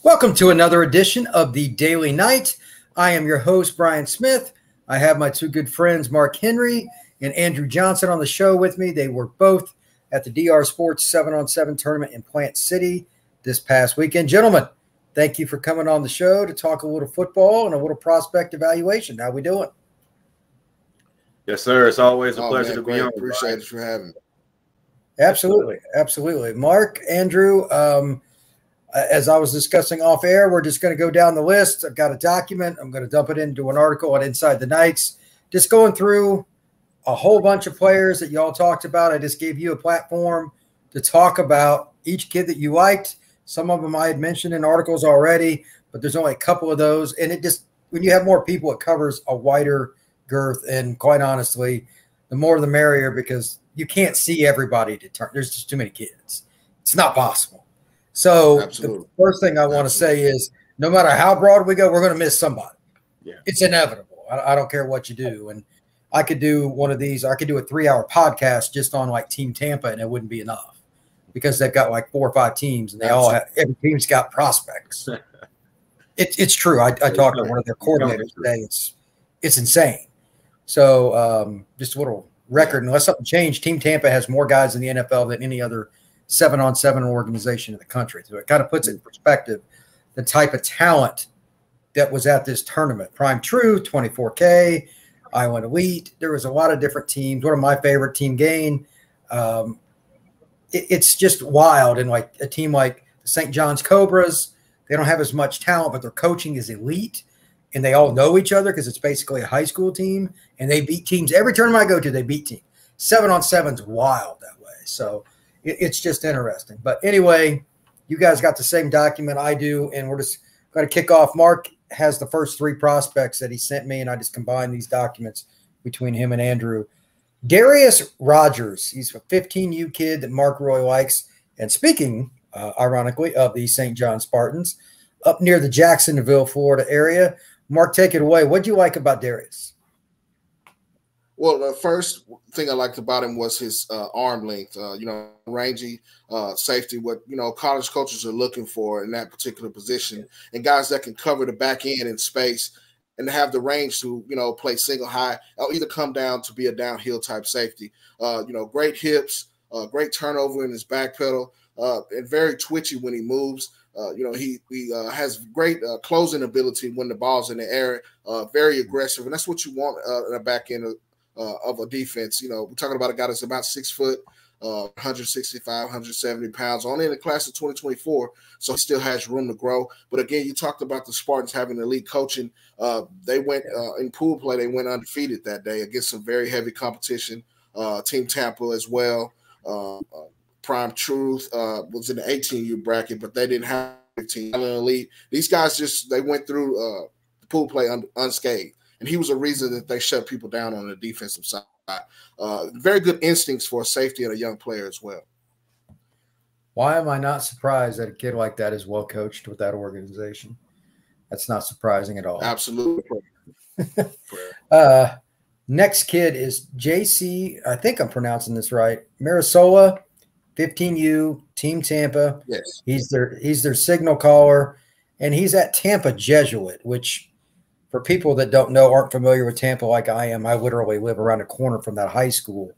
Welcome to another edition of the Daily Night. I am your host, Brian Smith. I have my two good friends, Marc Henry and Andrew Johnson, on the show with me. They were both at the DR Sportz 7-on-7 tournament in Plant City this past weekend. Gentlemen, thank you for coming on the show to talk a little football and a little prospect evaluation. How we doing? Yes, sir. It's always a pleasure to be on. Appreciate it for having me. Absolutely. Absolutely. Marc, Andrew, as I was discussing off air, we're just going to go down the list. I've got a document. I'm going to dump it into an article on Inside the Knights, just going through a whole bunch of players that y'all talked about. I just gave you a platform to talk about each kid that you liked. Some of them I had mentioned in articles already, but there's only a couple of those. And it just, when you have more people, it covers a wider girth. And quite honestly, the more the merrier, because you can't see everybody to turn. There's just too many kids. It's not possible. So the first thing I want to say is, no matter how broad we go, we're going to miss somebody. Yeah. It's inevitable. I don't care what you do. And I could do one of these. I could do a 3-hour podcast just on like Team Tampa, and it wouldn't be enough because they've got like 4 or 5 teams, and they all have, every team's got prospects. It's true. I talked to one of their coordinators today. It's insane. So just a little record, unless something changed, Team Tampa has more guys in the NFL than any other 7-on-7 organization in the country. So it kind of puts it in perspective the type of talent that was at this tournament. Prime Truth, 24K, Island Elite. There was a lot of different teams. One of my favorite, Team Gain. It's just wild. And like a team like the St. John's Cobras, they don't have as much talent, but their coaching is elite. And they all know each other because it's basically a high school team. And they beat teams. Every tournament I go to, they beat teams. 7-on-7's wild that way. So it's just interesting. But anyway, you guys got the same document I do, and we're just going to kick off. Marc has the first 3 prospects that he sent me, and I just combined these documents between him and Andrew. Darius Rogers, he's a 15U kid that Marc really likes. And speaking, ironically, of the St. John Spartans, up near the Jacksonville, Florida area. Marc, take it away. What do you like about Darius? Well, the first thing I liked about him was his arm length, rangy safety, what, college coaches are looking for in that particular position, and guys that can cover the back end in space and have the range to, play single high or either come down to be a downhill type safety. Great hips, great turnover in his back pedal, and very twitchy when he moves. He has great closing ability when the ball's in the air, very aggressive, and that's what you want in the back end of a defense. We're talking about a guy that's about 6 foot, 165, 170 pounds, only in the class of 2024, so he still has room to grow. But again, you talked about the Spartans having elite coaching. They went in pool play, they went undefeated that day against some very heavy competition. Team Tampa as well. Prime Truth was in the 18U bracket, but they didn't have 15 elite. These guys they went through the pool play unscathed. And he was a reason that they shut people down on the defensive side. Very good instincts for a safety and a young player as well. Why am I not surprised that a kid like that is well coached with that organization? That's not surprising at all. Absolutely. Next kid is JC. I think I'm pronouncing this right. Marisola, 15U, Team Tampa. Yes. He's their signal caller, and he's at Tampa Jesuit, which – for people that don't know, aren't familiar with Tampa like I am, I literally live around the corner from that high school.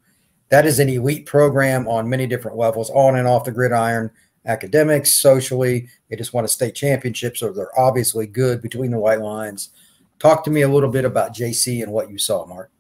That is an elite program on many different levels, on and off the gridiron, academics, socially. They just won a state championship, so they're obviously good between the white lines. Talk to me a little bit about JC and what you saw, Marc.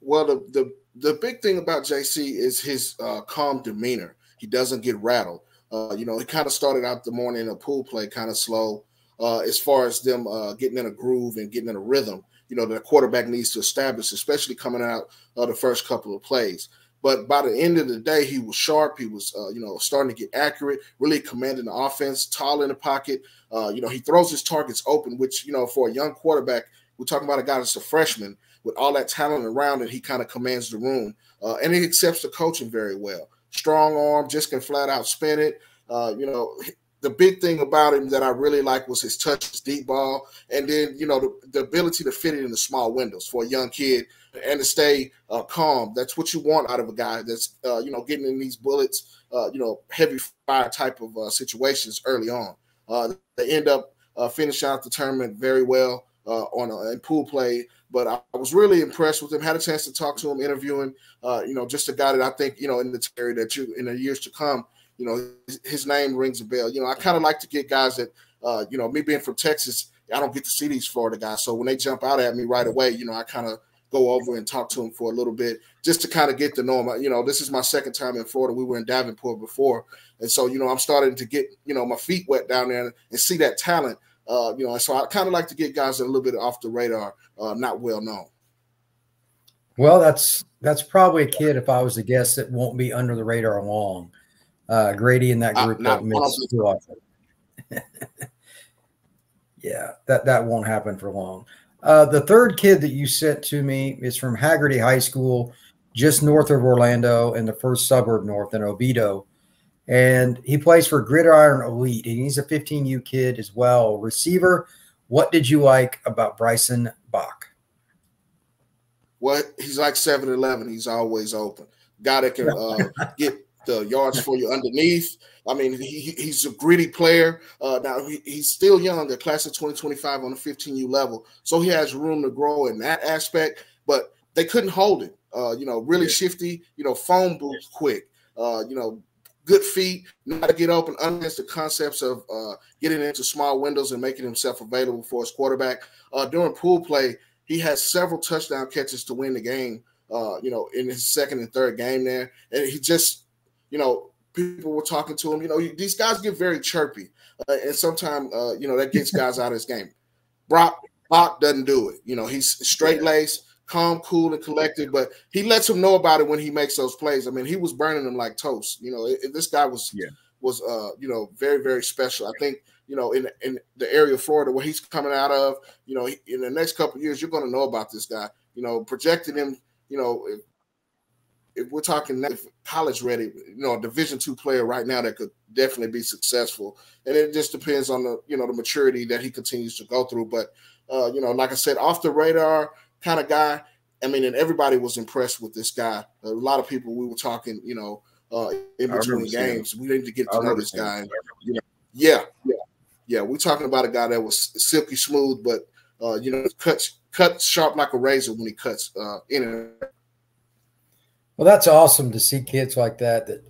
Well, the big thing about JC is his calm demeanor. He doesn't get rattled. He kind of started out the morning in a pool play kind of slow. As far as them getting in a groove and getting in a rhythm, the quarterback needs to establish, especially coming out of the first couple of plays. But by the end of the day, he was sharp. He was, starting to get accurate, really commanding the offense, tall in the pocket. He throws his targets open, which, for a young quarterback, we're talking about a guy that's a freshman with all that talent around it. He kind of commands the room, and he accepts the coaching very well. Strong arm, just can flat out spin it. The big thing about him that I really like was his touch, his deep ball, and then, the ability to fit it in the small windows for a young kid and to stay calm. That's what you want out of a guy that's, getting in these bullets, heavy fire type of situations early on. They end up finishing out the tournament very well in pool play. But I was really impressed with him. Had a chance to talk to him, interview him. Just a guy that I think, in the area that in the years to come, his name rings a bell. I kind of like to get guys that, me being from Texas, I don't get to see these Florida guys. So when they jump out at me right away, I kind of go over and talk to them for a little bit just to kind of get to know them. This is my second time in Florida. We were in Davenport before. And so, I'm starting to get, my feet wet down there and see that talent. And so I kind of like to get guys that are a little bit off the radar, not well known. Well, that's probably a kid, if I was to guess, that won't be under the radar long. Grady in that group that mix too often. Yeah, that won't happen for long. The third kid that you sent to me is from Haggerty High School, just north of Orlando in the first suburb north in Oviedo. And he plays for Gridiron Elite, and he's a 15U kid as well. Receiver, what did you like about Bryson Bach? Well, he's like 7-Eleven. He's always open. Guy that can get the yards for you underneath. I mean, he's a gritty player. Now, he's still young, the class of 2025 on the 15U level. So he has room to grow in that aspect, but they couldn't hold him. Really shifty, phone booth quick, good feet, know how to get open, understands the concepts of getting into small windows and making himself available for his quarterback. During pool play, he has several touchdown catches to win the game, in his second and third game there. And he just, people were talking to him. These guys get very chirpy. And sometimes, that gets guys out of his game. Bach doesn't do it. He's straight-laced, calm, cool, and collected, but he lets him know about it when he makes those plays. I mean, he was burning them like toast. This guy was very, very special. I think, in the area of Florida where he's coming out of, in the next couple of years, you're going to know about this guy. Projecting him, if we're talking college ready, a Division II player right now that could definitely be successful. And it just depends on the maturity that he continues to go through. But, like I said, off the radar kind of guy. I mean, and everybody was impressed with this guy. A lot of people, we were talking, in between games. We need to get to know this guy. Yeah. We're talking about a guy that was silky smooth, but, cuts sharp like a razor when he cuts in and out. Well, that's awesome to see kids like that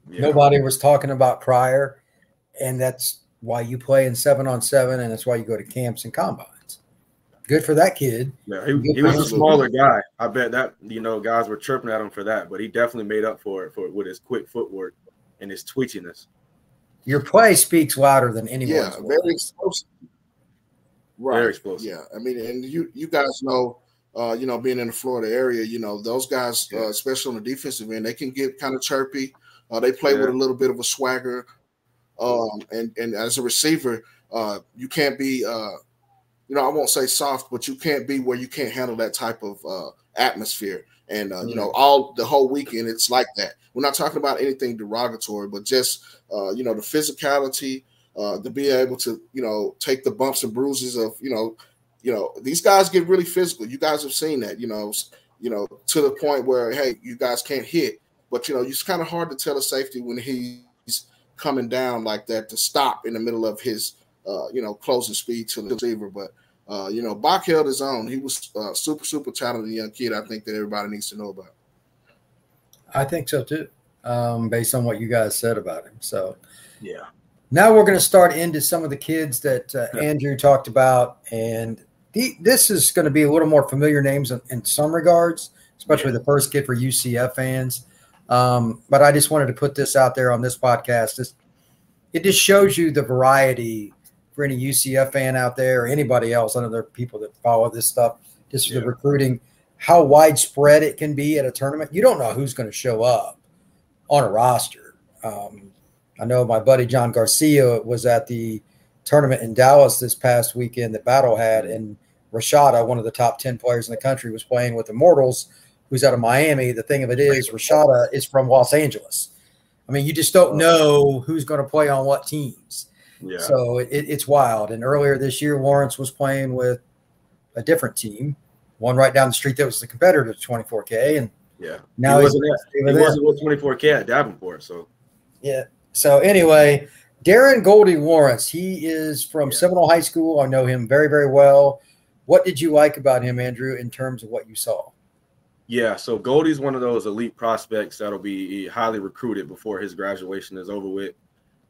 nobody was talking about prior, and that's why you play in 7-on-7, and that's why you go to camps and combines. Good for that kid. Yeah, he was a smaller guy. I bet that guys were chirping at him for that, but he definitely made up for it with his quick footwork and his twitchiness. Your play speaks louder than anyone's. Yeah, very explosive. Right. Very explosive. Yeah, I mean, and you guys know. Being in the Florida area, those guys, especially on the defensive end, they can get kind of chirpy. They play with a little bit of a swagger. And as a receiver, you can't be, I won't say soft, but you can't be where you can't handle that type of atmosphere. And, all the whole weekend, it's like that. We're not talking about anything derogatory, but just, the physicality, to be able to, take the bumps and bruises of, these guys get really physical. You guys have seen that, to the point where, hey, you guys can't hit. But, it's kind of hard to tell a safety when he's coming down like that to stop in the middle of his, closing speed to the receiver. But, Bach held his own. He was super, super talented young kid, I think, that everybody needs to know about. I think so, too, based on what you guys said about him. So, yeah. Now we're going to start into some of the kids that Andrew talked about, and this is going to be a little more familiar names in some regards, especially the first kid for UCF fans. But I just wanted to put this out there on this podcast. It just shows you the variety for any UCF fan out there or anybody else. I know there are people that follow this stuff, just for the recruiting, how widespread it can be at a tournament. You don't know who's going to show up on a roster. I know my buddy John Garcia was at the tournament in Dallas this past weekend that Battle had, and Rashada, one of the top 10 players in the country, was playing with Immortals, who's out of Miami. The thing of it is, Rashada is from Los Angeles. I mean, you just don't know who's going to play on what teams. Yeah. So it's wild. And earlier this year, Lawrence was playing with a different team, one right down the street that was the competitor to 24K. And now he wasn't with 24K at Davenport. So yeah. So anyway, Darren Goldie Lawrence, he is from Seminole High School. I know him very, very well. What did you like about him, Andrew, in terms of what you saw? Yeah, so Goldie's one of those elite prospects that'll be highly recruited before his graduation is over with.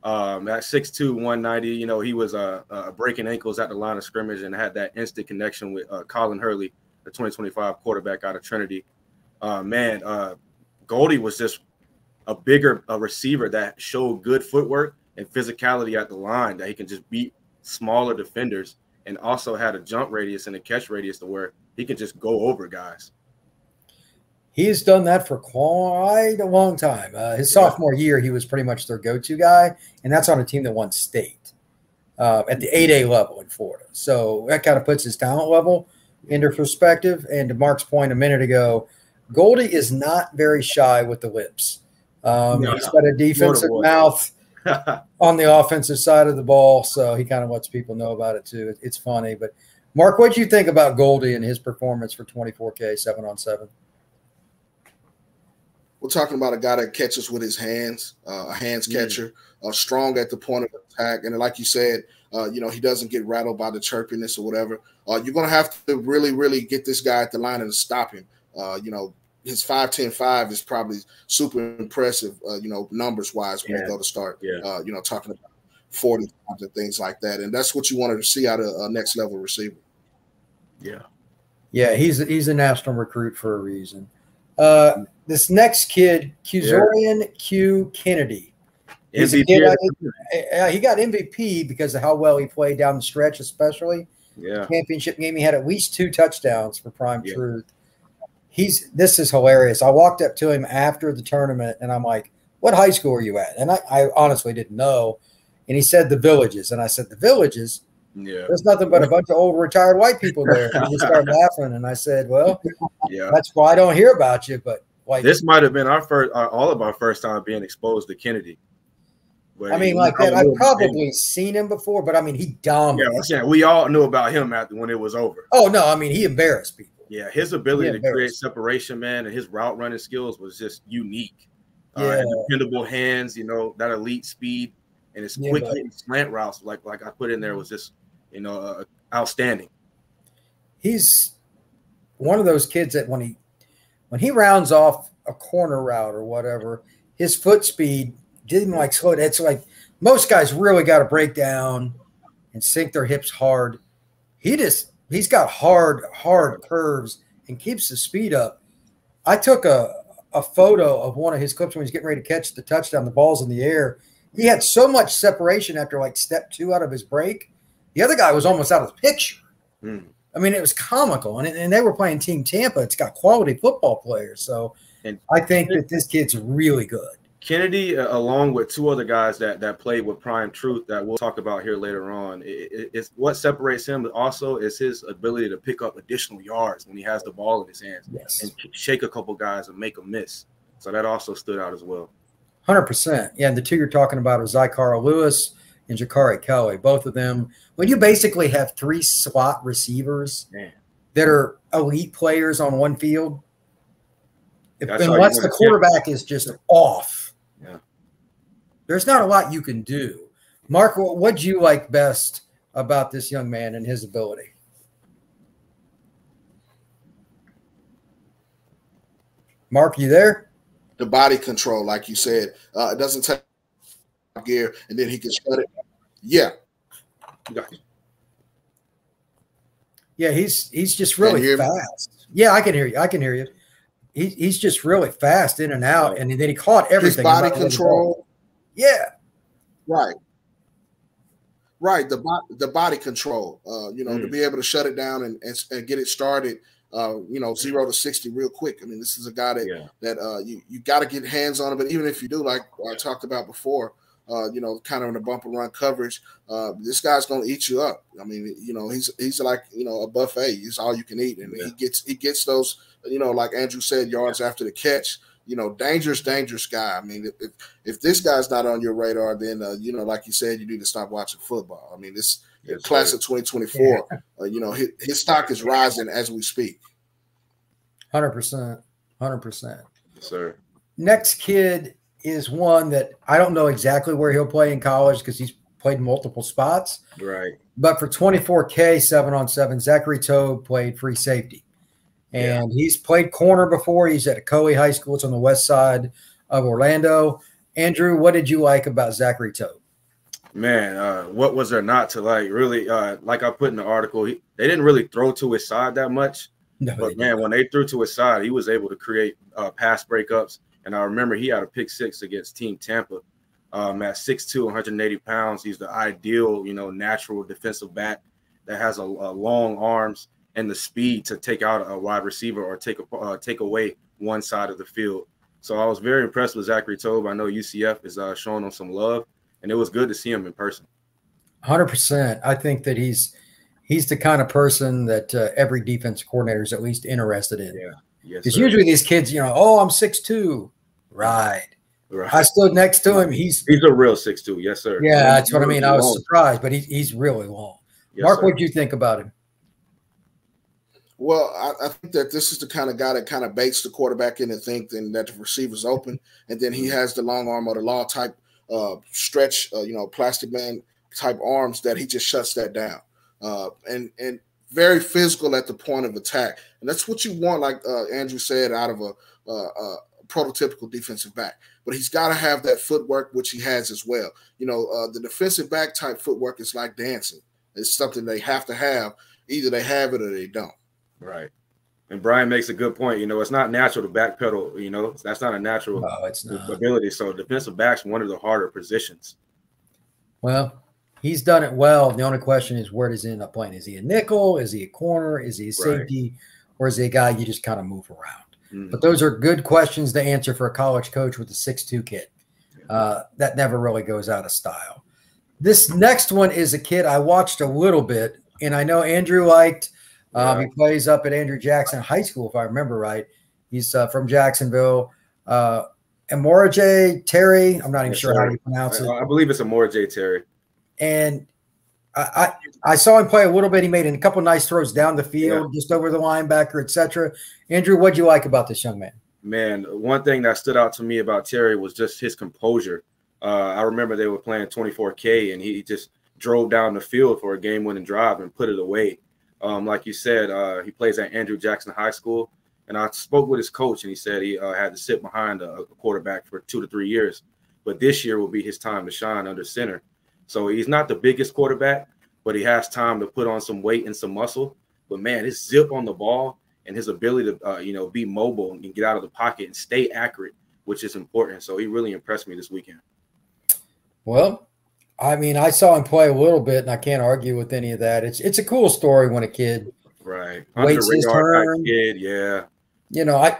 At 6'2", 190, you know, he was breaking ankles at the line of scrimmage and had that instant connection with Colin Hurley, the 2025 quarterback out of Trinity. Goldie was just a bigger receiver that showed good footwork and physicality at the line, that he can just beat smaller defenders, and also had a jump radius and a catch radius to where he can just go over guys. He's done that for quite a long time. His sophomore year, he was pretty much their go-to guy, and that's on a team that won state at the 8A level in Florida. So that kind of puts his talent level into perspective. And to Mark's point a minute ago, Goldie is not very shy with the lips. He's got a defensive mouth on the offensive side of the ball, so he kind of lets people know about it too. It's funny. But, Mark, what do you think about Goldie and his performance for 24K 7-on-7? We're talking about a guy that catches with his hands, a hands catcher, strong at the point of attack. And like you said, you know, he doesn't get rattled by the chirpiness or whatever. You're going to have to really, really get this guy at the line and stop him. You know, his 5'10" is probably super impressive, you know, numbers-wise when they go to start, you know, talking about 40 times and things like that. And that's what you wanted to see out of a next-level receiver. Yeah, he's a national recruit for a reason. This next kid, Kuzorian Q. Kennedy. He got MVP because of how well he played down the stretch, especially. The championship game. He had at least 2 touchdowns for Prime Truth. This is hilarious. I walked up to him after the tournament, and I'm like, what high school are you at? And I honestly didn't know. And he said the Villages. And I said, the Villages? There's nothing but a bunch of old retired white people there. And he started laughing, and I said, well, that's why I don't hear about you. But this might have been all of our first time being exposed to Kennedy. But I mean, like that, I've probably seen him before, but I mean, he dominated. Yeah, we all knew about him when it was over. Oh no, I mean, he embarrassed people. Yeah, his ability to create separation, man, and his route running skills was just unique. Dependable hands, you know, that elite speed, and his quick hitting slant routes, like I put in there, was just, you know, outstanding. He's one of those kids that when he rounds off a corner route or whatever, his foot speed didn't like slow. It's like most guys really got to break down and sink their hips hard. He's got hard curves and keeps the speed up. I took a photo of one of his clips when he's getting ready to catch the touchdown. The ball's in the air. He had so much separation after like step 2 out of his break. The other guy was almost out of the picture. I mean, it was comical. And they were playing Team Tampa. It's got quality football players. So I think that this kid's really good. Kennedy, along with 2 other guys that played with Prime Truth that we'll talk about here later on, it's what separates him also is his ability to pick up additional yards when he has the ball in his hands and shake a couple guys and make them miss. So that also stood out as well. 100%. Yeah, and the 2 you're talking about are Zycara Lewis and Jakari Kelly. Both of them, when you basically have 3 slot receivers that are elite players on one field, unless the quarterback is just off, there's not a lot you can do. Mark, what do you like best about this young man and his ability? Mark, you there? The body control, like you said. It doesn't take gear, and then he can shut it. Yeah. Yeah, he's just really fast. Yeah, I can hear you. I can hear you. He's just really fast in and out, and then he caught everything. His body control. Yeah. Right. The body control, you know, to be able to shut it down and get it started, you know, 0 to 60 real quick. I mean, this is a guy that you got to get hands on him. But even if you do, like I talked about before, you know, kind of in a bump and run coverage, this guy's going to eat you up. I mean, you know, he's like, you know, a buffet. He's all you can eat. And he gets those, you know, like Andrew said, yards after the catch. You know, dangerous guy. I mean, if this guy's not on your radar, then, you know, like you said, you need to stop watching football. I mean, this class of 2024, you know, his stock is rising as we speak. 100%. 100%. Sir. Next kid is one that I don't know exactly where he'll play in college because he's played multiple spots. Right. But for 24K 7-on-7, Jakari Tobe played free safety. And he's played corner before. He's at Coley High School. It's on the west side of Orlando. Andrew, what did you like about Jakari Tobe? Man, what was there not to like? Really, like I put in the article, they didn't really throw to his side that much. No, but man, when they threw to his side, he was able to create pass breakups. And I remember he had a pick 6 against Team Tampa. At 6'2", 180 pounds, he's the ideal, natural defensive back that has a long arms and the speed to take out a wide receiver or take away one side of the field. So I was very impressed with Jakari Tobe. I know UCF is showing him some love, and it was good to see him in person. 100%. I think that he's the kind of person that every defense coordinator is at least interested in. Yeah. Yes. Because usually these kids, oh, I'm 6'2". Right. I stood next to him. He's a real 6'2". Yes, sir. Yeah, that's what I mean. I was surprised, but he's really long. Yes, Mark, what do you think about him? Well, I think that this is the kind of guy that kind of baits the quarterback in and think that the receiver's open, and then he has the long arm or the law type stretch, plastic man type arms that he just shuts that down. And very physical at the point of attack, and that's what you want, like Andrew said, out of a prototypical defensive back. But he's got to have that footwork, which he has as well. The defensive back type footwork is like dancing. It's something they have to have. Either they have it or they don't. Right. And Brian makes a good point. It's not natural to backpedal. That's not a natural ability. So defensive back's one of the harder positions. Well, he's done it well. The only question is, where does he end up playing? Is he a nickel? Is he a corner? Is he a safety? Right. Or is he a guy you just kind of move around? But those are good questions to answer for a college coach with a 6'2" kid. That never really goes out of style. This next one is a kid I watched a little bit, and I know Andrew liked. He plays up at Andrew Jackson High School, if I remember right. He's from Jacksonville. Amorajay Terry. I'm not even sure how you pronounce it. I believe it's Amorajay Terry. And I saw him play a little bit. He made a couple nice throws down the field, just over the linebacker, etc. Andrew, what'd you like about this young man? Man, one thing that stood out to me about Terry was just his composure. I remember they were playing 24K, and he just drove down the field for a game-winning drive and put it away. Like you said, he plays at Andrew Jackson High School, and I spoke with his coach, and he said he had to sit behind a quarterback for 2 to 3 years. But this year will be his time to shine under center. So he's not the biggest quarterback, but he has time to put on some weight and some muscle. But, man, his zip on the ball and his ability to, be mobile and get out of the pocket and stay accurate, which is important. So he really impressed me this weekend. Well, I mean, I saw him play a little bit, and I can't argue with any of that. It's a cool story when a kid waits his turn. Kid, yeah.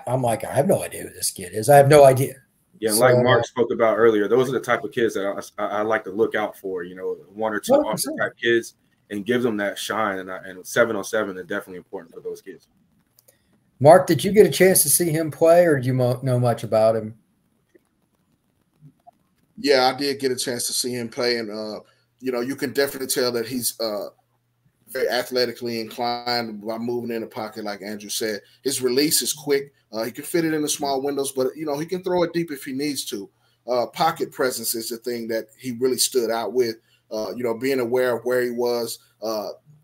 I'm like, I have no idea who this kid is. I have no idea. Yeah, and like Mark spoke about earlier, those are the type of kids that I like to look out for, 1 or 2 officer type kids, and give them that shine. And 7-on-7 is definitely important for those kids. Mark, did you get a chance to see him play, or did you know much about him? Yeah, I did get a chance to see him play, and you can definitely tell that he's very athletically inclined by moving in the pocket, like Andrew said. His release is quick. He can fit it in the small windows, but he can throw it deep if he needs to. Pocket presence is the thing that he really stood out with. Being aware of where he was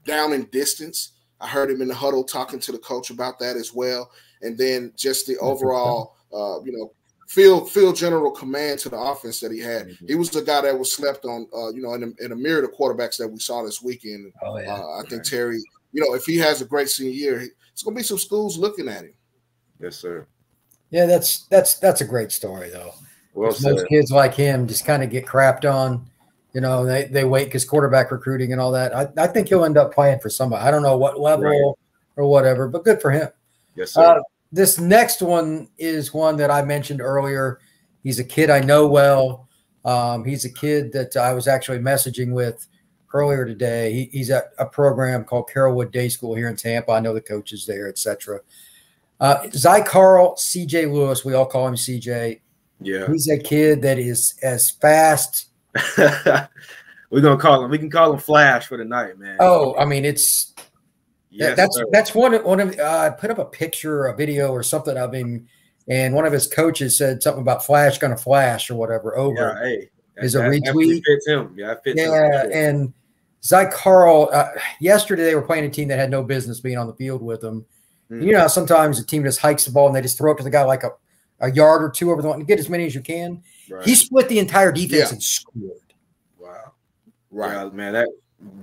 down in distance. I heard him in the huddle talking to the coach about that as well, and then just the overall, field general command to the offense that he had. Mm-hmm. He was the guy that was slept on, in a myriad of quarterbacks that we saw this weekend. Oh, yeah. I think Terry, if he has a great senior year, it's going to be some schools looking at him. Yes, sir. Yeah, that's a great story, though. Well, most kids like him just kind of get crapped on. They wait because quarterback recruiting and all that. I think he'll end up playing for somebody. I don't know what level or whatever, but good for him. Yes, sir. This next one is one that I mentioned earlier. He's a kid I know well. He's a kid that I was actually messaging with earlier today. He's at a program called Carrollwood Day School here in Tampa. I know the coaches there, etc. Zycarl C.J. Lewis, we all call him C.J. Yeah. He's a kid that is as fast. We can call him Flash for the night, man. Oh, I mean, that's one of I put up a picture, a video or something of him and one of his coaches said something about Flash gonna flash or whatever over. Yeah, hey, is a retweet. Fits him. Yeah, it fits him. Yeah, and Jakari, yesterday they were playing a team that had no business being on the field with them. Mm. You know, sometimes a team just hikes the ball and they just throw it to the guy like a yard or two over the line and get as many as you can. Right. He split the entire defense and scored. Wow. Right. Yeah, man, that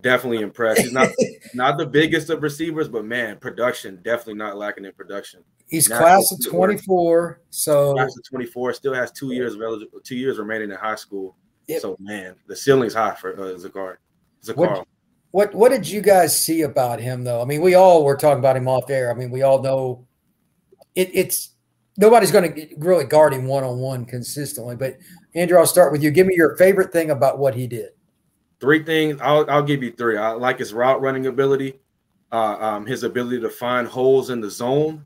definitely impressed. He's not the biggest of receivers, but man, production, definitely not lacking in production. He's class of 24, so class of 24, still has 2 years of 2 years remaining in high school. Yep. So man, the ceiling's high for Jakari. What did you guys see about him though? I mean, we all were talking about him off air. I mean, we all know it's nobody's going to really guard him one-on-one consistently. But Andrew, I'll start with you. Give me your favorite thing about what he did. 3 things. I'll give you 3. I like his route running ability, his ability to find holes in the zone,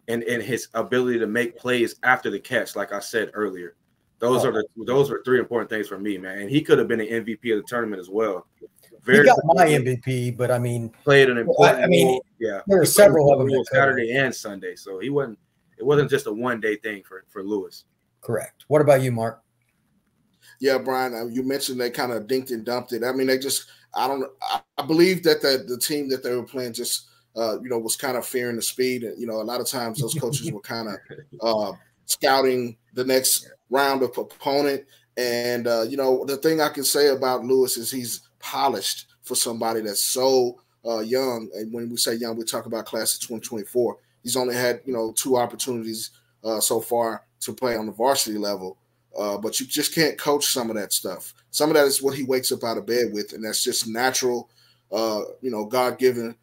and his ability to make plays after the catch, like I said earlier. Those are 3 important things for me, man. And he could have been an MVP of the tournament as well. He got my MVP, but I mean, played an important role. Yeah, there were several of them Saturday and Sunday, so it wasn't just a one-day thing for Lewis. Correct. What about you, Mark? Yeah, Brian, you mentioned they kind of dinked and dumped it. I mean, I believe that the team that they were playing just was kind of fearing the speed. And, a lot of times those coaches were kind of scouting the next round of opponent. And, the thing I can say about Lewis is he's polished for somebody that's so young. And when we say young, we talk about class of 2024. He's only had, 2 opportunities so far to play on the varsity level. But you just can't coach some of that stuff. Some of that is what he wakes up out of bed with, and that's just natural, God-given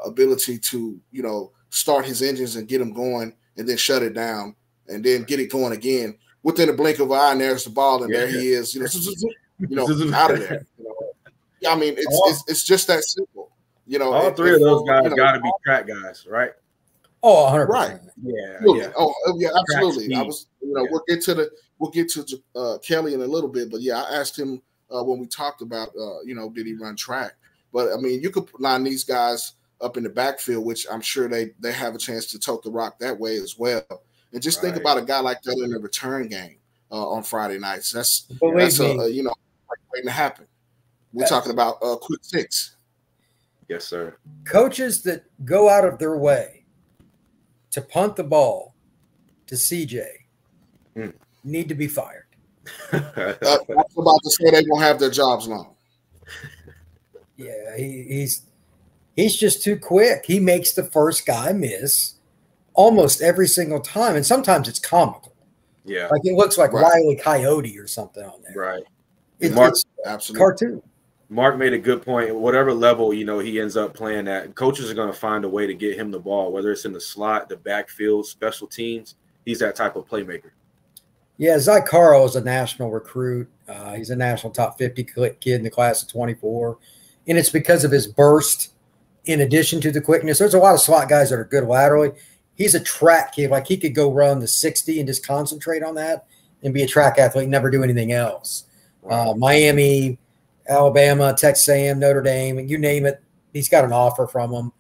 ability to, start his engines and get him going and then shut it down and then get it going again. Within a blink of an eye, and there's the ball, and there he is, out of there. I mean, it's just that simple. All 3 of those guys got to be track guys, right? Oh, 100%. Right. Yeah. Oh, yeah, absolutely. We'll get to Kelly in a little bit, but yeah, I asked him when we talked about, did he run track? But I mean, you could line these guys up in the backfield, which I'm sure they have a chance to tote the rock that way as well. And just think about a guy like that in a return game on Friday nights. That's waiting to happen. We're talking about quick 6. Yes, sir. Coaches that go out of their way to punt the ball to CJ need to be fired. I was about to say they won't have their jobs long. Yeah, he's just too quick. He makes the first guy miss almost every single time, and sometimes it's comical. Yeah, like it looks like Wile E. Coyote or something on there. Right. It's absolutely cartoon. Mark made a good point. Whatever level he ends up playing at, coaches are going to find a way to get him the ball, whether it's in the slot, the backfield, special teams. He's that type of playmaker. Yeah, Jakari is a national recruit. He's a national top 50 kid in the class of 24, and it's because of his burst in addition to the quickness. There's a lot of slot guys that are good laterally. He's a track kid. Like he could go run the 60 and just concentrate on that and be a track athlete and never do anything else. Wow. Miami, Alabama, Texas A&M, Notre Dame, and you name it, he's got an offer from them,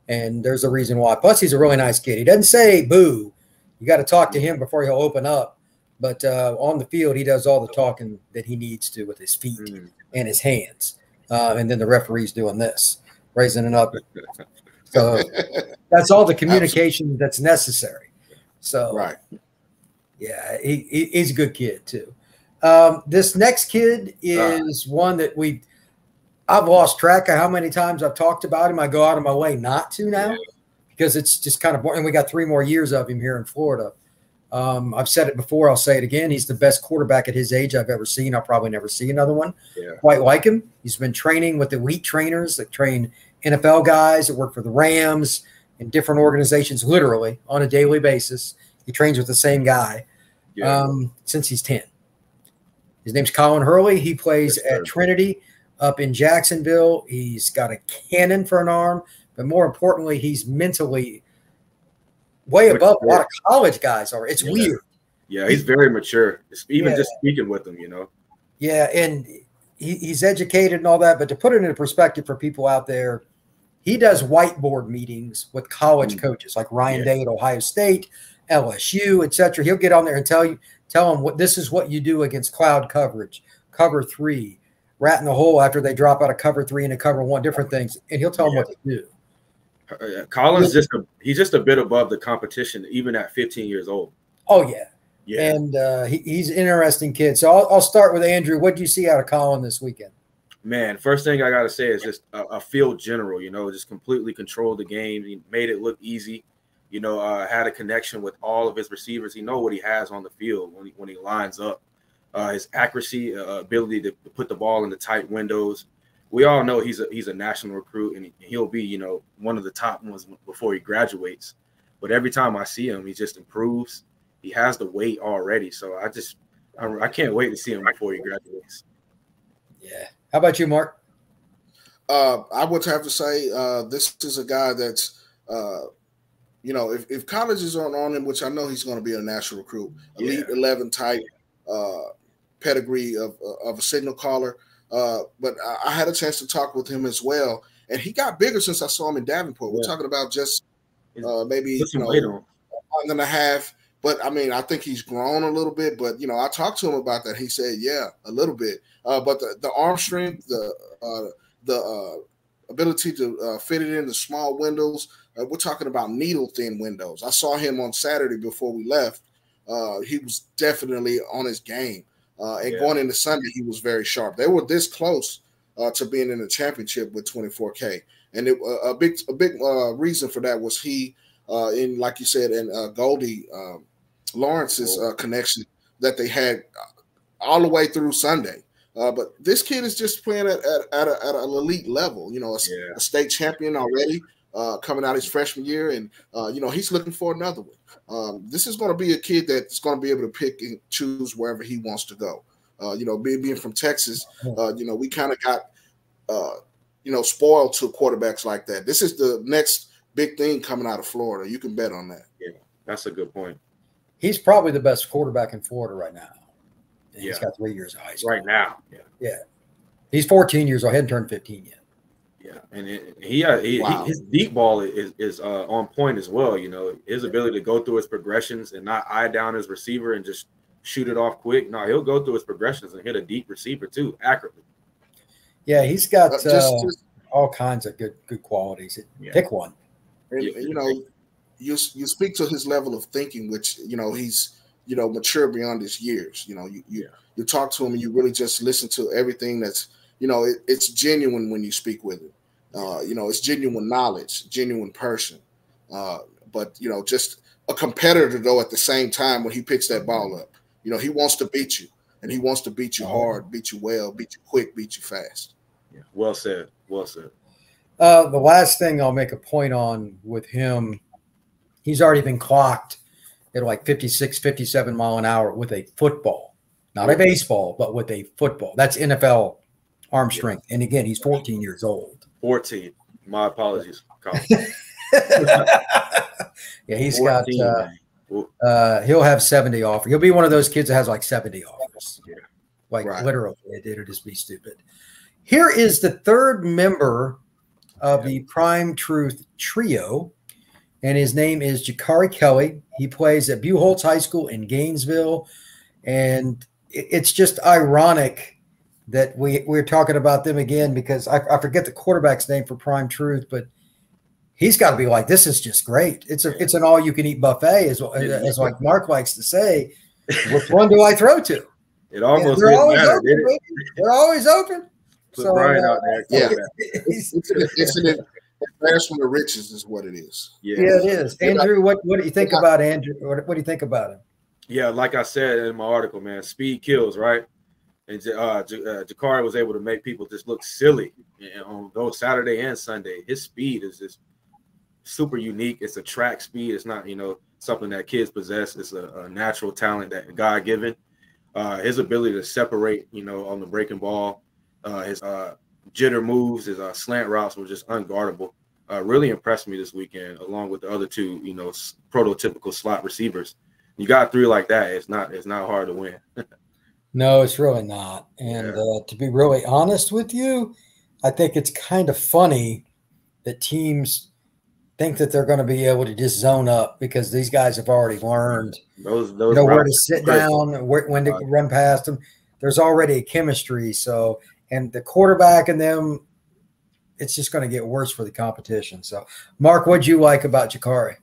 and there's a reason why. Plus, he's a really nice kid. He doesn't say boo. You got to talk to him before he'll open up. But on the field, he does all the talking that he needs to with his feet and his hands. And then the referee's doing this, raising it up. So that's all the communication that's necessary. So, yeah, he's a good kid too. This next kid is one that I've lost track of how many times I've talked about him. I go out of my way not to now because it's just kind of boring. We got 3 more years of him here in Florida. I've said it before. I'll say it again. He's the best quarterback at his age I've ever seen. I'll probably never see another one quite like him. He's been training with elite trainers that train NFL guys that work for the Rams and different organizations, literally on a daily basis. He trains with the same guy since he's 10. His name's Colin Hurley. He plays at Trinity up in Jacksonville. He's got a cannon for an arm, but more importantly, he's mentally way above a lot of college guys are. It's weird. Yeah, he's very mature. Even just speaking with him, Yeah, and he's educated and all that, but to put it into perspective for people out there, he does whiteboard meetings with college coaches like Ryan Day at Ohio State, LSU, etc. He'll get on there and tell them what this is what you do against cloud coverage, cover 3, rat in the hole after they drop out of cover 3 into cover 1, different things, and he'll tell them what to do. Colin's he's just a bit above the competition, even at 15 years old. Oh yeah. And he's an interesting kid. So I'll start with Andrew. What do you see out of Colin this weekend? Man, first thing I got to say is just a field general, just completely controlled the game. He made it look easy, had a connection with all of his receivers. He knows what he has on the field when he lines up. His accuracy, ability to put the ball in the tight windows. We all know he's a national recruit, and he'll be, one of the top ones before he graduates. But every time I see him, he just improves. He has the weight already. So I can't wait to see him before he graduates. Yeah. How about you, Mark? I would have to say this is a guy that's, if colleges aren't on him, which I know he's going to be a national recruit, Elite 11 type pedigree of a signal caller. But I had a chance to talk with him as well, and he got bigger since I saw him in Davenport. We're talking about just maybe a month and a half. But I mean, I think he's grown a little bit. But I talked to him about that. He said, "Yeah, a little bit." But the arm strength, the ability to fit it in the small windows. We're talking about needle thin windows. I saw him on Saturday before we left. He was definitely on his game. Going into Sunday, he was very sharp. They were this close to being in the championship with 24K, and a big reason for that was he, like you said, and Goldie Lawrence's connection that they had all the way through Sunday. But this kid is just playing at an elite level. A state champion already, coming out his freshman year, and he's looking for another one. This is going to be a kid that's going to be able to pick and choose wherever he wants to go. Being from Texas, we kind of got spoiled to quarterbacks like that. This is the next big thing coming out of Florida. You can bet on that. Yeah, that's a good point. He's probably the best quarterback in Florida right now. And he's got 3 years of high school. Right now. Yeah. He's 14 years old. He hadn't turned 15 yet. Yeah, and his deep ball is on point as well. His ability to go through his progressions and not eye down his receiver and just shoot it off quick. No, he'll go through his progressions and hit a deep receiver too, accurately. Yeah, he's got all kinds of good qualities. Pick one. And, you speak to his level of thinking, which he's mature beyond his years. You talk to him and you really just listen to everything that's it's genuine when you speak with him. It's genuine knowledge, genuine person. But just a competitor though at the same time when he picks that ball up. He wants to beat you, and he wants to beat you hard, beat you well, beat you quick, beat you fast. Yeah, well said. Well said. The last thing I'll make a point on with him, he's already been clocked at like 56, 57 mile an hour with a football, not a baseball, but with a football. That's NFL arm strength. And again, he's 14 years old. 14. My apologies, Colin. Yeah, he's 14, got he'll have 70 offers. He'll be one of those kids that has like 70 offers. Yeah. Literally, it'll just be stupid. Here is the third member of the Prime Truth trio, and his name is Jakari Kelly. He plays at Buchholz High School in Gainesville, and it's just ironic that we're talking about them again because I forget the quarterback's name for Prime Truth, but he's got to be like, this is just great. It's an all-you-can-eat buffet, as like Mark likes to say. Which one do I throw to? It almost they're always open, baby. They're always open. Put Brian out there. Yeah, it's an embarrassment of riches is what it is. Yeah, it is. Andrew, what do you think about Andrew? What do you think about him? Yeah, like I said in my article, man, speed kills, right? And Jakari was able to make people just look silly on both Saturday and Sunday. His speed is just super unique. It's a track speed. It's not, something that kids possess. It's a natural talent that God given. His ability to separate, on the breaking ball, his jitter moves, his slant routes were just unguardable. Really impressed me this weekend, along with the other two, prototypical slot receivers. You got three like that, it's not hard to win. No, it's really not. And to be really honest with you, I think it's kind of funny that teams think that they're going to be able to just zone up because these guys have already learned those where to sit down, when to run past them. There's already a chemistry. So, and the quarterback and them, it's just going to get worse for the competition. So, Mark, what'd you like about Jakari?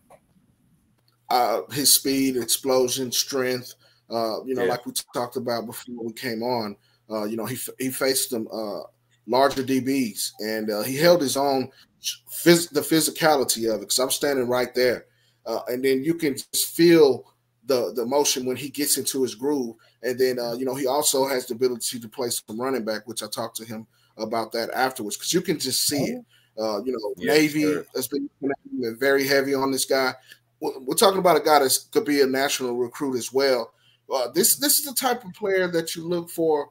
His speed, explosion, strength. Like we talked about before we came on. He faced them larger DBs, and he held his own. The physicality of it, because I'm standing right there, and then you can just feel the motion when he gets into his groove. And then he also has the ability to play some running back, which I talked to him about that afterwards, because you can just see it. Navy has been very heavy on this guy. We're talking about a guy that could be a national recruit as well. This is the type of player that you look for,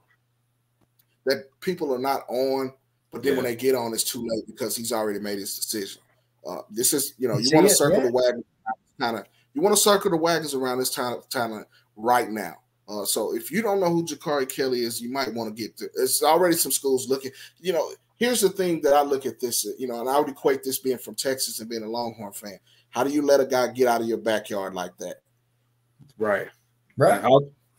that people are not on, but then when they get on, it's too late because he's already made his decision. This is, you want to circle the wagons you want to circle the wagons around this time right now. So if you don't know who Jakari Kelly is, you might want to get to. It's already some schools looking. Here's the thing that I look at this, and I would equate this being from Texas and being a Longhorn fan. How do you let a guy get out of your backyard like that? Right.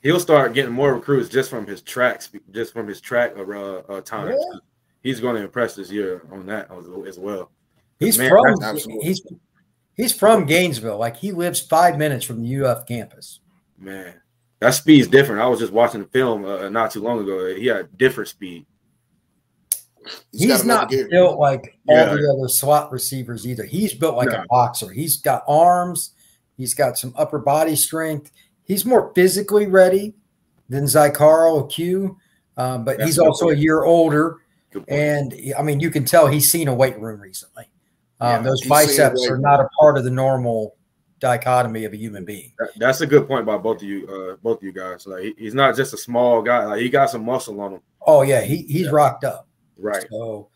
He'll start getting more recruits just from his track time. Yeah. He's going to impress this year on that as well. He's from Gainesville. Like, he lives 5 minutes from the UF campus. Man, that speed's different. I was just watching the film not too long ago. He had different speed. He's not built like all the other slot receivers either. He's built like a boxer. He's got arms. He's got some upper body strength. He's more physically ready than Zycaro Q, but he's also a year older. And, I mean, you can tell he's seen a weight room recently. Those biceps are not a part of the normal dichotomy of a human being. That's a good point by both of you guys. Like, he's not just a small guy. Like, he got some muscle on him. Oh, yeah, he's rocked up. Right. So,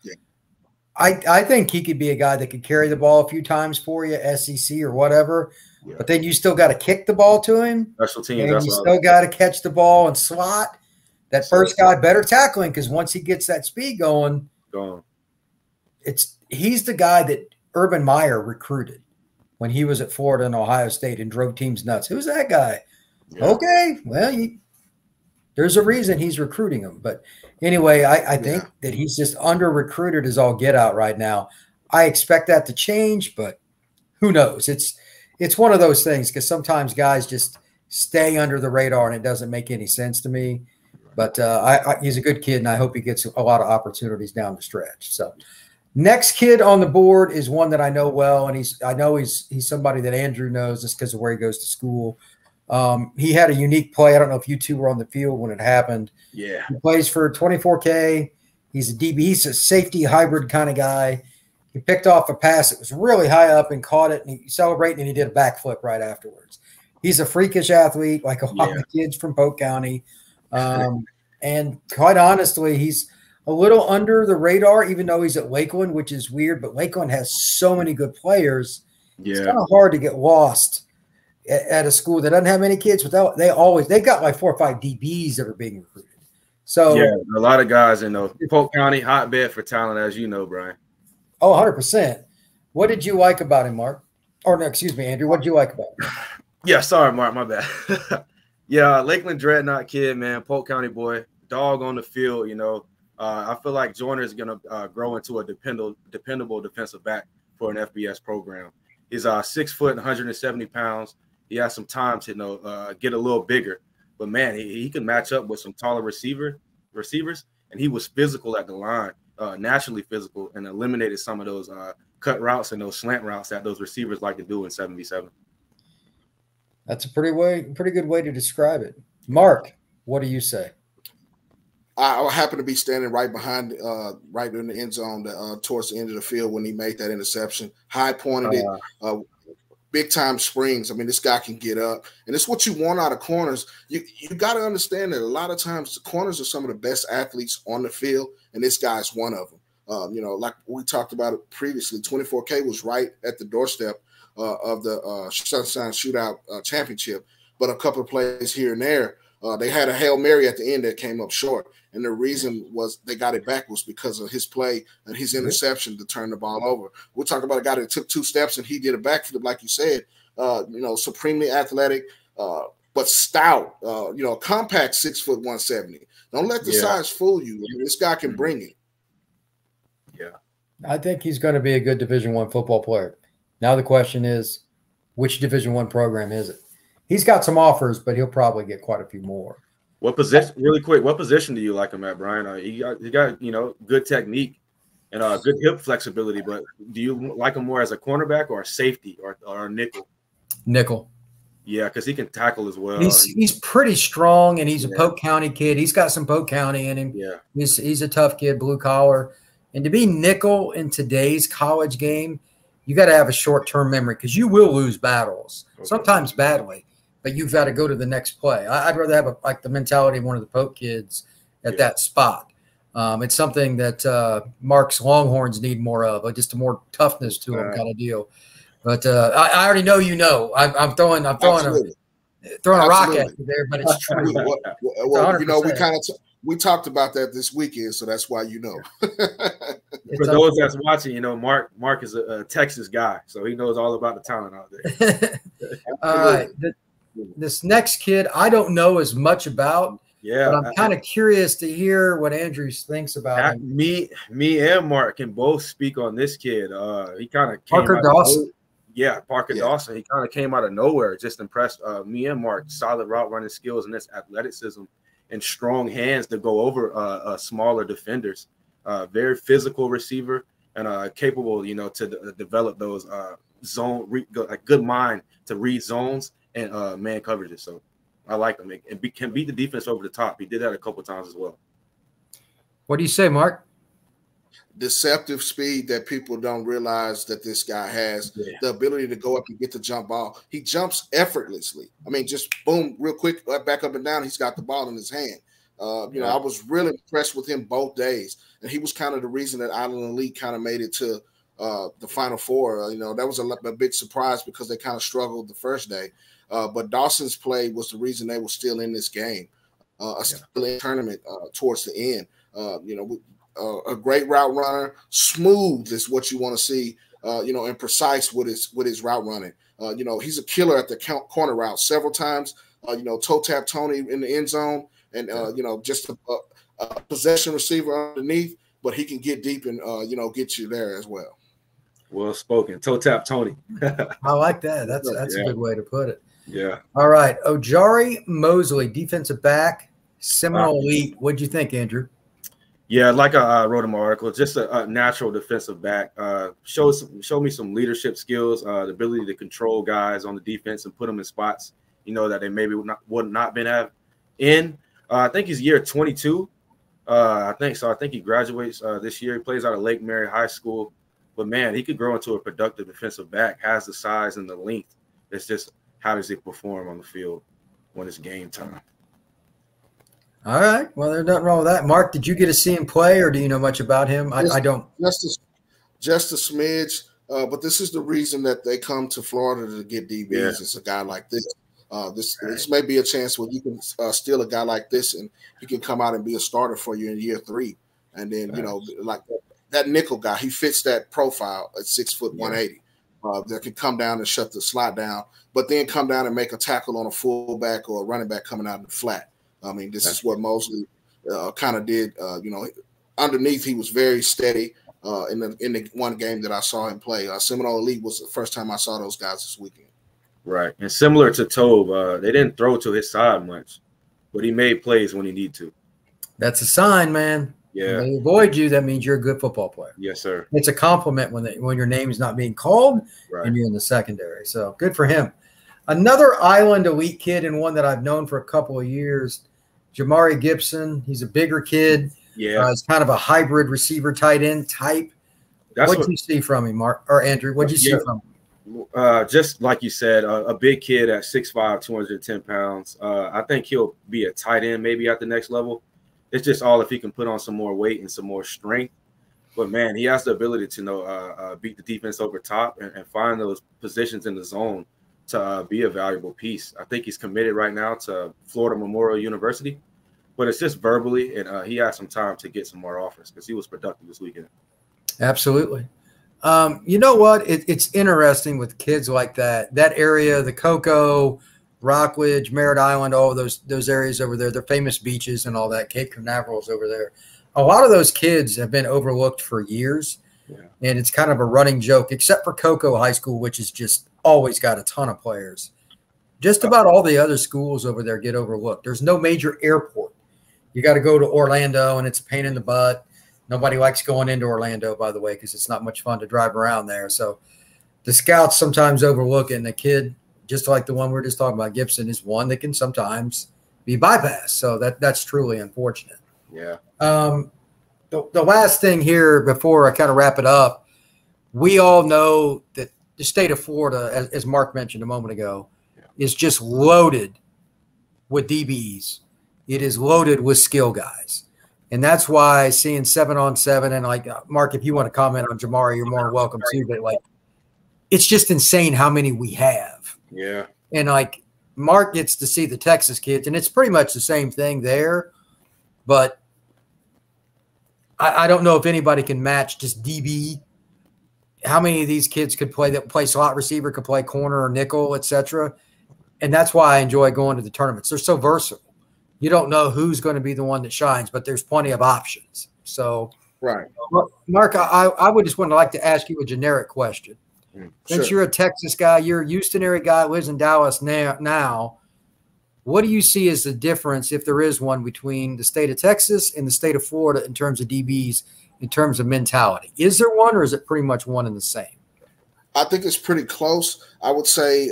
I think he could be a guy that could carry the ball a few times for you, SEC or whatever. Yeah. But then you still got to kick the ball to him. Special teams. And you still got to catch the ball and slot. That first guy better tackling, because once he gets that speed going, he's the guy that Urban Meyer recruited when he was at Florida and Ohio State and drove teams nuts. Who's that guy? Yeah. Okay, well, there's a reason he's recruiting him. But anyway, I think that he's just under-recruited as all get out right now. I expect that to change, but who knows? It's one of those things, because sometimes guys just stay under the radar and it doesn't make any sense to me. But he's a good kid, and I hope he gets a lot of opportunities down the stretch. So next kid on the board is one that I know well, and I know he's somebody that Andrew knows just because of where he goes to school. He had a unique play. I don't know if you two were on the field when it happened. Yeah. He plays for 24K. He's a DB. He's a safety hybrid kind of guy. He picked off a pass that was really high up and caught it, and he celebrated, and he did a backflip right afterwards. He's a freakish athlete, like a lot of the kids from Polk County. And quite honestly, he's a little under the radar, even though he's at Lakeland, which is weird, but Lakeland has so many good players. Yeah. It's kind of hard to get lost at a school that doesn't have many kids, but they've got like 4 or 5 DBs that are being recruited. So a lot of guys in Polk County, hotbed for talent, as you know, Brian. Oh, 100%. What did you like about him, Mark? Or no, excuse me, Andrew. What did you like about him? Yeah, sorry, Mark, my bad. Lakeland Dreadnought kid, man, Polk County boy, dog on the field. I feel like Joyner is gonna grow into a dependable defensive back for an FBS program. He's 6 foot, 170 pounds. He has some time to get a little bigger, but man, he can match up with some taller receivers, and he was physical at the line, naturally physical, and eliminated some of those cut routes and those slant routes that those receivers like to do in 7v7. That's a pretty good way to describe it. Mark, what do you say? I happen to be standing right behind, right in the end zone, towards the end of the field when he made that interception. High pointed it, big time springs. I mean, this guy can get up, and it's what you want out of corners. You got to understand that a lot of times the corners are some of the best athletes on the field, and this guy's one of them. Like we talked about it previously, 24K was right at the doorstep of the Sunshine Shootout Championship, but a couple of plays here and there They had a Hail Mary at the end that came up short. And the reason was they got it back was because of his play and his interception to turn the ball over. We're talking about a guy that took 2 steps and he did a backflip, like you said, supremely athletic, but stout, compact 6 foot 170. Don't let the size fool you. I mean, this guy can bring it. Yeah. I think he's going to be a good Division I football player. Now the question is, which Division I program is it? He's got some offers, but he'll probably get quite a few more. What position? Really quick, what position do you like him at, Brian? He got good technique and good hip flexibility, but do you like him more as a cornerback or a safety or a nickel? Nickel. Yeah, because he can tackle as well. He's pretty strong, and he's a Polk County kid. He's got some Polk County in him. Yeah, he's a tough kid, blue collar. And to be nickel in today's college game, you got to have a short-term memory because you will lose battles, sometimes badly, but you've got to go to the next play. I'd rather have the mentality of one of the Polk kids at that spot. It's something that Mark's Longhorns need more of, just a more toughness to them kind of deal. But I already know I'm throwing a rock at you there, but it's true. We talked about that this weekend, so that's why you know. For those that's watching, Mark is a Texas guy, so he knows all about the talent out there. All right. This next kid, I don't know as much about. Yeah, but I'm kind of curious to hear what Andrew thinks about him. Me and Mark can both speak on this kid. He kind of Parker Dawson. Parker Dawson. He kind of came out of nowhere. Just impressed me and Mark. Solid route running skills and this athleticism and strong hands to go over smaller defenders. Very physical receiver and capable, to develop those good mind to read zones and man coverages. So I like him and can beat the defense over the top. He did that a couple times as well. What do you say, Mark? Deceptive speed that people don't realize that this guy has. The ability to go up and get the jump ball. He jumps effortlessly. I mean, just boom, real quick, back up and down. He's got the ball in his hand. I was really impressed with him both days, and he was kind of the reason that Island Elite kind of made it to the Final Four. That was a big surprise because they kind of struggled the first day. But Dawson's play was the reason they were still in this game, still in the tournament towards the end. A great route runner, smooth is what you want to see, and precise with his route running. He's a killer at the corner route several times. Toe tap Tony in the end zone, and just a possession receiver underneath, but he can get deep and get you there as well. Well spoken, toe tap Tony. I like that. That's a good way to put it. Yeah. All right, Ajari Mosley, defensive back, Seminole Elite. What'd you think, Andrew? Yeah, like I wrote in my article, just a natural defensive back. Showed me some leadership skills, the ability to control guys on the defense and put them in spots, that they maybe would not been in. I think he's year 22. I think he graduates this year. He plays out of Lake Mary High School. But, man, he could grow into a productive defensive back, has the size and the length. It's just how does he perform on the field when it's game time. All right. Well, there's nothing wrong with that. Mark, did you get to see him play, or do you know much about him? I don't. Just a smidge. But this is the reason that they come to Florida to get DBs. Yeah. It's a guy like this. This may be a chance where you can steal a guy like this, and he can come out and be a starter for you in year 3. And then, like that nickel guy, he fits that profile at 6 foot 180. That can come down and shut the slot down, but then come down and make a tackle on a fullback or a running back coming out in the flat. I mean, this is what Mosley kind of did. Underneath, he was very steady in the one game that I saw him play. Seminole Elite was the first time I saw those guys this weekend. Right, and similar to Tove, they didn't throw to his side much, but he made plays when he needed to. That's a sign, man. Yeah. When they avoid you, that means you're a good football player. Yes, sir. It's a compliment when your name is not being called and you're in the secondary. So good for him. Another Island Elite kid, and one that I've known for a couple of years, Jamari Gibson. He's a bigger kid. Yeah. He's kind of a hybrid receiver tight end type. What did you see from him, Mark or Andrew? What did you see from him? Just like you said, a big kid at 6'5", 210 pounds. I think he'll be a tight end maybe at the next level. It's just all if he can put on some more weight and some more strength. But, man, he has the ability to beat the defense over top and find those positions in the zone to be a valuable piece. I think he's committed right now to Florida Memorial University, but it's just verbally, and he has some time to get some more offers because he was productive this weekend. Absolutely. You know what? It's interesting with kids like that area, the Cocoa, Rockledge, Merritt Island, all of those areas over there, they're famous beaches and all that, Cape Canaveral's over there. A lot of those kids have been overlooked for years, and it's kind of a running joke, except for Cocoa High School, which has just always got a ton of players. Just about all the other schools over there get overlooked. There's no major airport. You got to go to Orlando, and it's a pain in the butt. Nobody likes going into Orlando, by the way, because it's not much fun to drive around there. So the scouts sometimes overlook it, and the kid, just like the one we were just talking about, Gibson, is one that can sometimes be bypassed. So that's truly unfortunate. Yeah. The last thing here before I kind of wrap it up, we all know that the state of Florida, as Mark mentioned a moment ago, is just loaded with DBs. It is loaded with skill guys. And that's why seeing 7-on-7, and like, Mark, if you want to comment on Jamari, you're more than welcome to, but like, it's just insane how many we have. Yeah. And like, Mark gets to see the Texas kids, and it's pretty much the same thing there. But I don't know if anybody can match just DB. How many of these kids could play slot receiver, could play corner or nickel, etc. And that's why I enjoy going to the tournaments. They're so versatile. You don't know who's going to be the one that shines, but there's plenty of options. So, right, Mark, I would just like to ask you a generic question. Since you're a Texas guy, you're a Houston area guy, lives in Dallas now. What do you see as the difference, if there is one, between the state of Texas and the state of Florida in terms of DBs, in terms of mentality? Is there one, or is it pretty much one and the same? I think it's pretty close. I would say,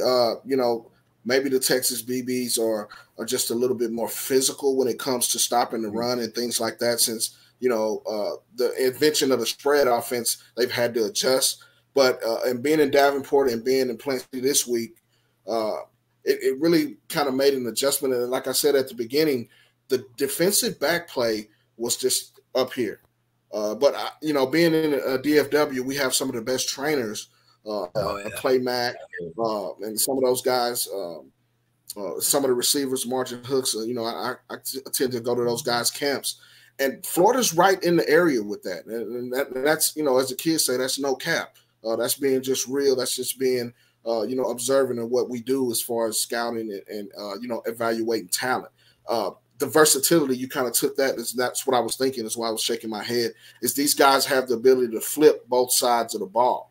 maybe the Texas BBs are just a little bit more physical when it comes to stopping the run and things like that. Since, the invention of the spread offense, they've had to adjust. But and being in Davenport and being in Plant City this week, it really kind of made an adjustment. And like I said at the beginning, the defensive back play was just up here. But being in DFW, we have some of the best trainers. Clay Mack, and some of those guys, some of the receivers, Margin Hooks. I tend to go to those guys' camps, and Florida's right in the area with that. And that's as the kids say, that's no cap. That's being just real. That's just being observant of what we do as far as scouting and evaluating talent. The versatility, you kind of took that. That's what I was thinking. That's why I was shaking my head. Is these guys have the ability to flip both sides of the ball.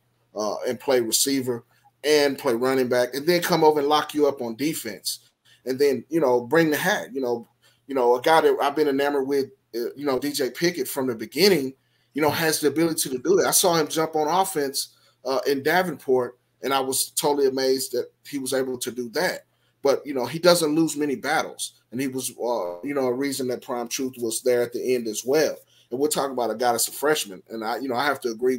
And play receiver and play running back, and then come over and lock you up on defense, and then bring the hat. A guy that I've been enamored with, DJ Pickett from the beginning, has the ability to do that. I saw him jump on offense in Davenport, and I was totally amazed that he was able to do that. But he doesn't lose many battles, and he was a reason that Prime Truth was there at the end as well. And we're talking about a guy that's a freshman, and I have to agree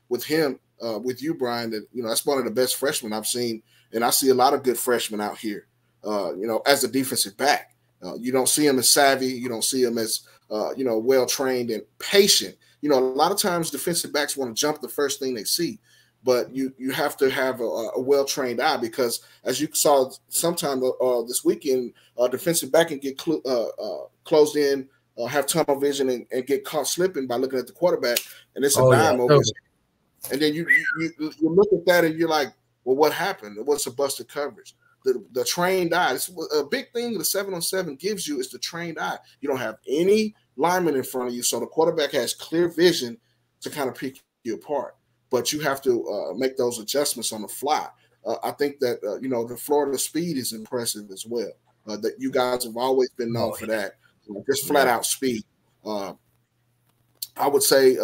with him. With you, Brian, that that's one of the best freshmen I've seen, and I see a lot of good freshmen out here. As a defensive back, you don't see him as savvy, you don't see him as well trained and patient. A lot of times defensive backs want to jump the first thing they see, but you have to have a well trained eye, because as you saw sometime this weekend, defensive back can get closed in, have tunnel vision, and get caught slipping by looking at the quarterback, and it's a dime over. And then you look at that and you're like, well, what happened? What's a busted coverage? The trained eye. It's a big thing the 7-on-7 gives you is the trained eye. You don't have any linemen in front of you, so the quarterback has clear vision to kind of pick you apart. But you have to make those adjustments on the fly. I think that the Florida speed is impressive as well. That you guys have always been known for that, just flat out speed. I would say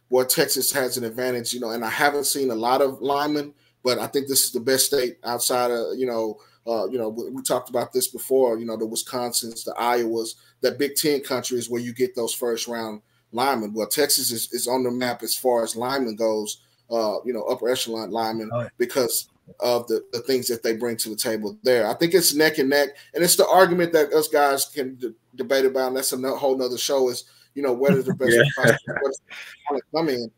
where Texas has an advantage, and I haven't seen a lot of linemen, but I think this is the best state outside of, we talked about this before, the Wisconsins, the Iowas, that Big Ten countries where you get those first round linemen. Well, Texas is on the map as far as linemen goes, upper echelon linemen, because of the things that they bring to the table there. I think it's neck and neck, and it's the argument that us guys can debate about, and that's a whole nother show is, where does the best prospects come in?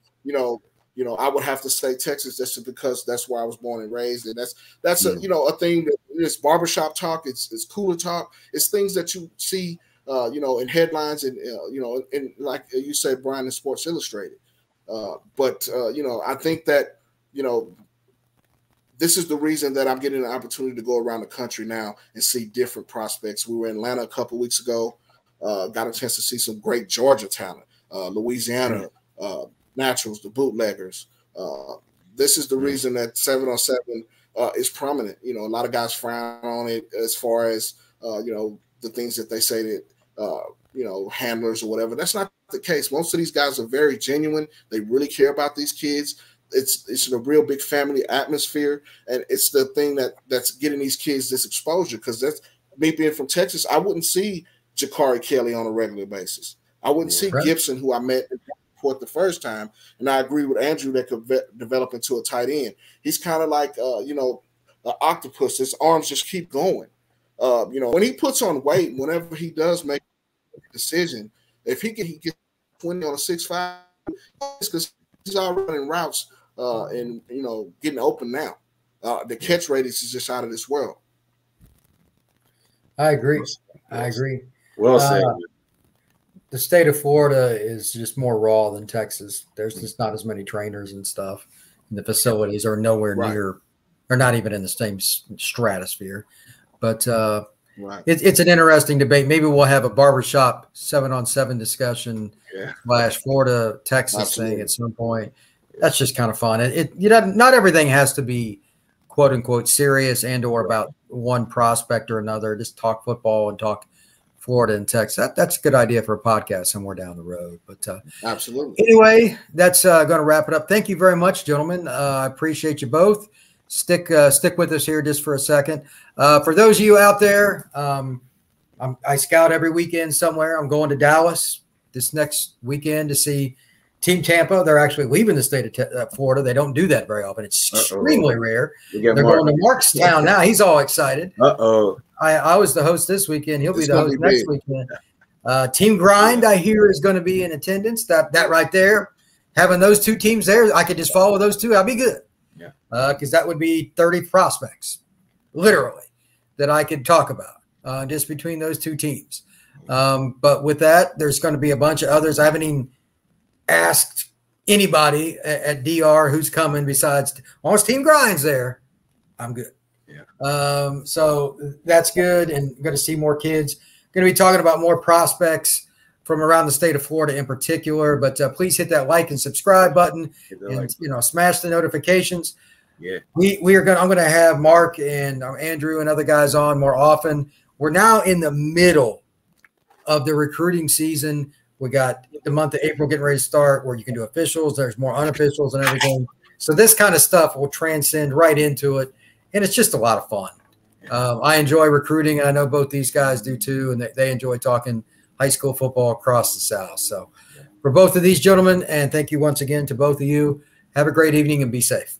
You know, I would have to say Texas just because that's where I was born and raised, and that's a, you know, a thing that it's barbershop talk, it's cooler talk, it's things that you see, you know, in headlines and you know, and like you said, Brian, in Sports Illustrated. But you know, I think that, you know, this is the reason that I'm getting an opportunity to go around the country now and see different prospects. We were in Atlanta a couple weeks ago, got a chance to see some great Georgia talent, Louisiana. Naturals, the bootleggers. This is the reason that 7-on-7 is prominent. You know, a lot of guys frown on it as far as you know, the things that they say that you know, handlers or whatever. That's not the case. Most of these guys are very genuine. They really care about these kids. It's a real big family atmosphere, and it's the thing that's getting these kids this exposure. Because that's me being from Texas, I wouldn't see Jakari Kelly on a regular basis. I wouldn't see Gibson, who I met the first time, and I agree with Andrew that could develop into a tight end. He's kind of like you know, an octopus. His arms just keep going. You know, when he puts on weight, whenever he does make a decision, if he gets 20 on a 6'5", it's because he's all running routes and, you know, getting open now. The catch radius is just out of this world. I agree. I agree. Well said. The state of Florida is just more raw than Texas. There's just not as many trainers and stuff. And the facilities are nowhere near, or not even in the same stratosphere. But it's an interesting debate. Maybe we'll have a barbershop 7-on-7 discussion / Florida Texas thing at some point. That's just kind of fun. You know, not everything has to be quote unquote serious and or about one prospect or another. Just talk football and talk Florida and Texas. That's a good idea for a podcast somewhere down the road. But absolutely. Anyway, that's going to wrap it up. Thank you very much, gentlemen. I appreciate you both. Stick with us here just for a second. For those of you out there, I scout every weekend somewhere. I'm going to Dallas this next weekend to see Team Tampa. They're actually leaving the state of Florida. They don't do that very often. It's extremely rare. They're going to Mark's town now. He's all excited. I was the host this weekend. He'll be the host next weekend. Team Grind, I hear, is going to be in attendance. That right there, having those two teams there, I could just follow those two. I'll be good. Because that would be 30 prospects, literally, that I could talk about just between those two teams. But with that, there's going to be a bunch of others. I haven't even asked anybody at DR who's coming besides, well, it's Team Grind's there. I'm good. So that's good, and going to see more kids. Going to be talking about more prospects from around the state of Florida in particular. But please hit that like and subscribe button, and you know, smash the notifications. We are going. I'm going to have Mark and Andrew and other guys on more often. We're now in the middle of the recruiting season. We got the month of April getting ready to start, where you can do officials. There's more unofficials and everything. So this kind of stuff will transcend right into it, and it's just a lot of fun. I enjoy recruiting, and I know both these guys do too, and they enjoy talking high school football across the South. So for both of these gentlemen, and thank you once again to both of you, have a great evening and be safe.